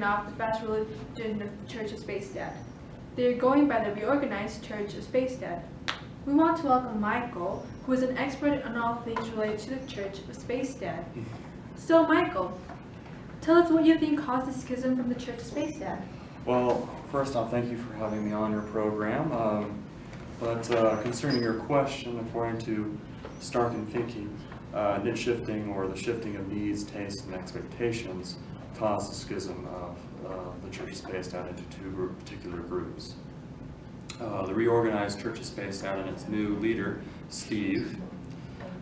off the fast religion of the Church of Space Dad. They are going by the Reorganized Church of Space Dad. We want to welcome Michael, who is an expert on all things related to the Church of Space Dad. So Michael, tell us what you think caused the schism from the Church of Space Dad. Well, first off, thank you for having me on your program. But concerning your question, according to Stark and Finke, niche shifting, or the shifting of needs, tastes, and expectations, caused the schism of the Church of Space Dad into two particular groups. The Reorganized Church of Space Dad and its new leader, Steve,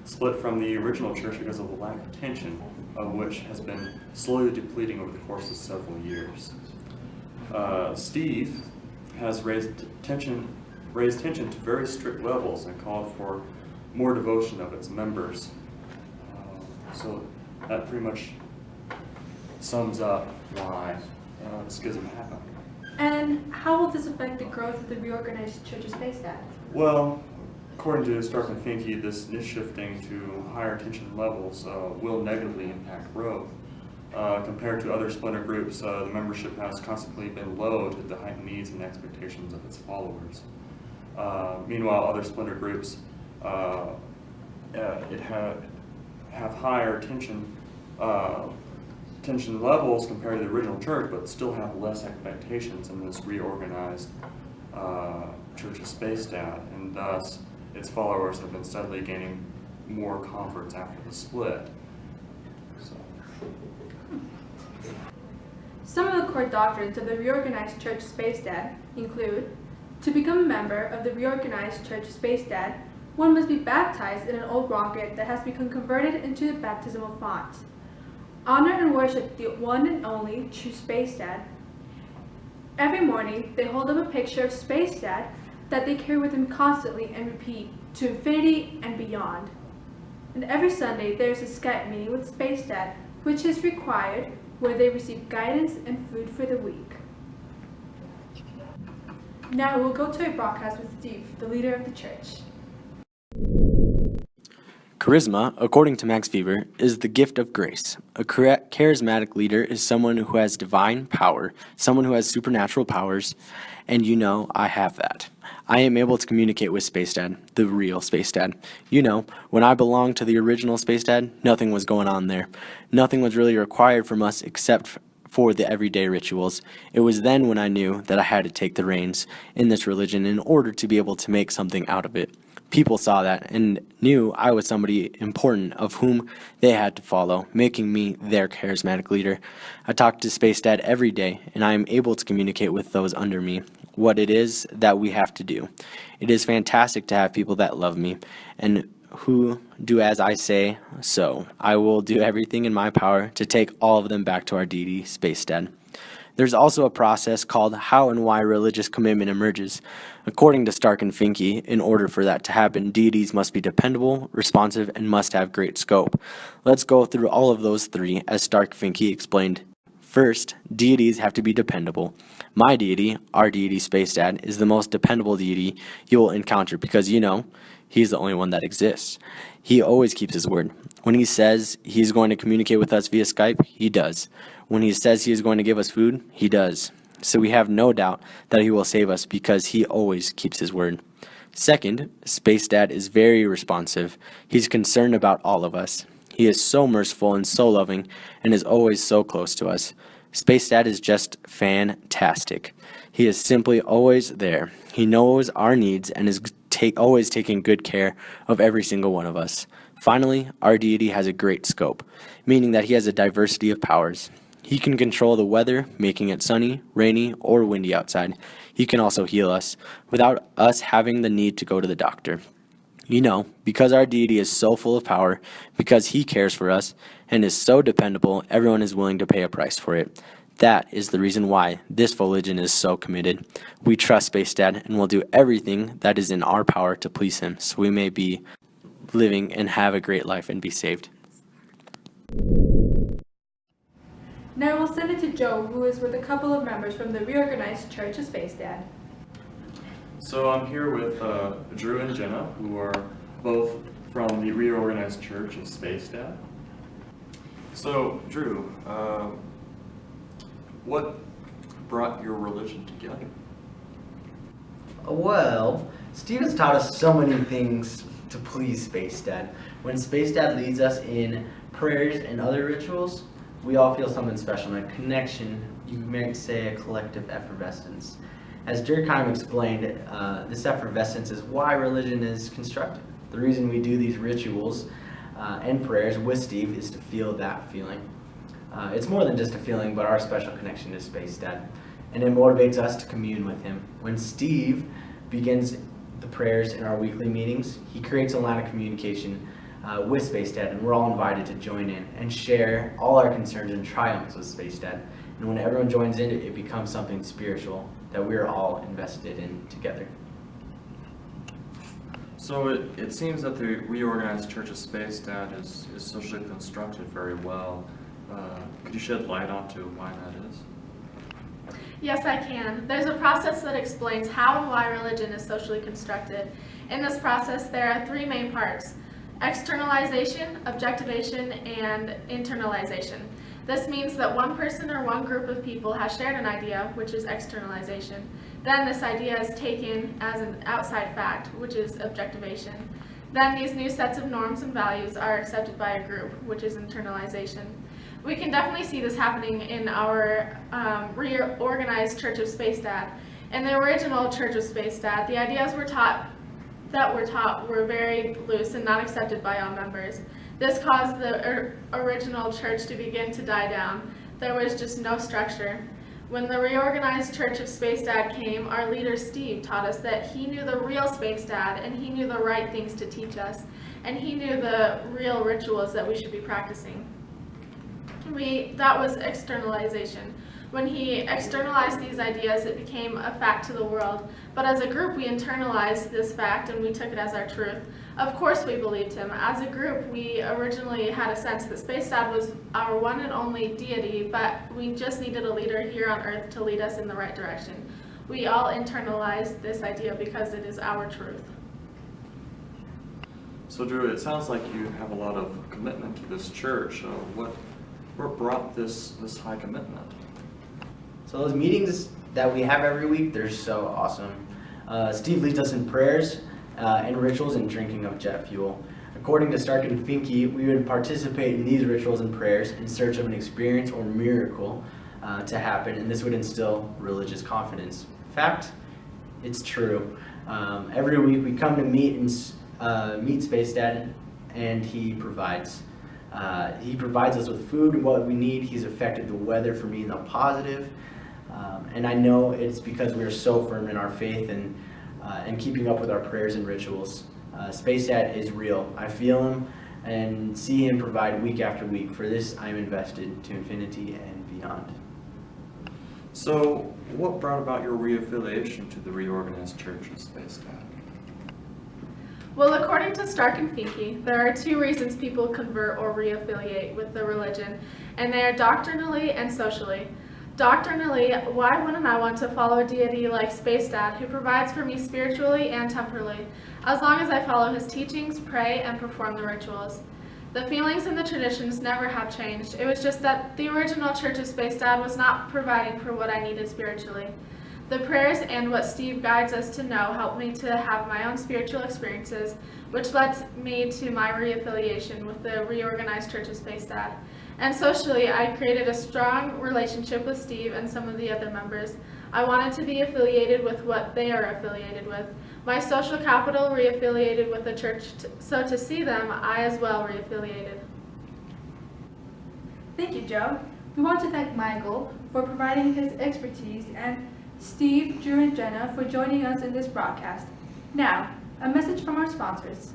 split from the original church because of the lack of tension, of which has been slowly depleting over the course of several years. Steve has raised tension to very strict levels and called for more devotion of its members. So that pretty much sums up why the schism happened. And how will this affect the growth of the Reorganized Church of Space Dad? Well, according to Stark and Finke, this niche shifting to higher tension levels will negatively impact growth. Compared to other splinter groups, the membership has constantly been low to the heightened needs and expectations of its followers. Meanwhile, other splinter groups have higher tension levels compared to the original church, but still have less expectations in this reorganized Church of Space Dad, and thus its followers have been steadily gaining more converts after the split. Some of the core doctrines of the Reorganized Church of Space Dad include: to become a member of the Reorganized Church of Space Dad, one must be baptized in an old rocket that has become converted into the baptismal font. Honor and worship the one and only true Space Dad. Every morning, they hold up a picture of Space Dad that they carry with them constantly and repeat, to infinity and beyond. And every Sunday, there is a Skype meeting with Space Dad, which is required, where they receive guidance and food for the week. Now we'll go to a broadcast with Steve, the leader of the church. Charisma, according to Max Weber, is the gift of grace. A charismatic leader is someone who has divine power, someone who has supernatural powers, and you know I have that. I am able to communicate with Space Dad, the real Space Dad. You know, when I belonged to the original Space Dad, nothing was going on there. Nothing was really required from us except for the everyday rituals. It was then when I knew that I had to take the reins in this religion in order to be able to make something out of it. People saw that and knew I was somebody important of whom they had to follow, making me their charismatic leader. I talk to Space Dad every day, and I am able to communicate with those under me what it is that we have to do. It is fantastic to have people that love me and who do as I say, so I will do everything in my power to take all of them back to our deity, Space Dad. There's also a process called how and why religious commitment emerges. According to Stark and Finke, in order for that to happen, deities must be dependable, responsive, and must have great scope. Let's go through all of those three, as Stark Finke explained. First, deities have to be dependable. My deity, our deity Space Dad, is the most dependable deity you will encounter because, you know, he's the only one that exists. He always keeps his word. When he says he's going to communicate with us via Skype, he does. When he says he is going to give us food, he does. So we have no doubt that he will save us because he always keeps his word. Second, Space Dad is very responsive. He's concerned about all of us. He is so merciful and so loving and is always so close to us. Space Dad is just fantastic. He is simply always there. He knows our needs and is always taking good care of every single one of us. Finally, our deity has a great scope, meaning that he has a diversity of powers. He can control the weather, making it sunny, rainy, or windy outside. He can also heal us without us having the need to go to the doctor. You know, because our deity is so full of power, because he cares for us, and is so dependable, everyone is willing to pay a price for it. That is the reason why this religion is so committed. We trust Space Dad and will do everything that is in our power to please him, so we may be living and have a great life and be saved. Now we'll send it to Joe, who is with a couple of members from the Reorganized Church of Space Dad. So I'm here with Drew and Jenna, who are both from the Reorganized Church of Space Dad. So, Drew, what brought your religion together? Well, Steve has taught us so many things to please Space Dad. When Space Dad leads us in prayers and other rituals, we all feel something special, a connection, you might say a collective effervescence. As Durkheim explained, this effervescence is why religion is constructed. The reason we do these rituals and prayers with Steve is to feel that feeling. It's more than just a feeling, but our special connection to Space Dad. And it motivates us to commune with him. When Steve begins the prayers in our weekly meetings, he creates a line of communication with Space Dad, and we're all invited to join in and share all our concerns and triumphs with Space Dad. And when everyone joins in, it becomes something spiritual that we're all invested in together. So it seems that the reorganized Church of Space Dad is socially constructed very well. Could you shed light onto why that is? Yes, I can. There's a process that explains how and why religion is socially constructed. In this process, there are three main parts: externalization, objectivation, and internalization. This means that one person or one group of people has shared an idea, which is externalization. Then this idea is taken as an outside fact, which is objectivation. Then these new sets of norms and values are accepted by a group, which is internalization. We can definitely see this happening in our reorganized Church of Space Dad. In the original Church of Space Dad, the ideas were taught were very loose and not accepted by all members. This caused the original church to begin to die down. There was just no structure. When the reorganized Church of Space Dad came, our leader Steve taught us that he knew the real Space Dad, and he knew the right things to teach us, and he knew the real rituals that we should be practicing. That was externalization. When he externalized these ideas, it became a fact to the world. But as a group, we internalized this fact and we took it as our truth. Of course we believed him. As a group, we originally had a sense that Space Dad was our one and only deity, but we just needed a leader here on Earth to lead us in the right direction. We all internalized this idea because it is our truth. So Drew, it sounds like you have a lot of commitment to this church. What brought this high commitment? So those meetings that we have every week, they're so awesome. Steve leads us in prayers and rituals and drinking of jet fuel. According to Stark and Finke, we would participate in these rituals and prayers in search of an experience or miracle to happen, and this would instill religious confidence. In fact, it's true. Every week we come to meet Space Dad, and he provides. He provides us with food and what we need. He's affected the weather for me in the positive. And I know it's because we are so firm in our faith and keeping up with our prayers and rituals. Space Dad is real. I feel him and see him provide week after week. For this, I am invested to infinity and beyond. So what brought about your reaffiliation to the reorganized Church of Space Dad? Well, according to Stark and Finke, there are two reasons people convert or reaffiliate with the religion, and they are doctrinally and socially. Doctrinally, why wouldn't I want to follow a deity like Space Dad, who provides for me spiritually and temporally, as long as I follow his teachings, pray, and perform the rituals? The feelings and the traditions never have changed. It was just that the original Church of Space Dad was not providing for what I needed spiritually. The prayers and what Steve guides us to know helped me to have my own spiritual experiences, which led me to my reaffiliation with the reorganized Church of Space Dad. And socially, I created a strong relationship with Steve and some of the other members. I wanted to be affiliated with what they are affiliated with. My social capital reaffiliated with the church, so to see them, I as well reaffiliated. Thank you, Joe. We want to thank Michael for providing his expertise and Steve, Drew, and Jenna for joining us in this broadcast. Now, a message from our sponsors.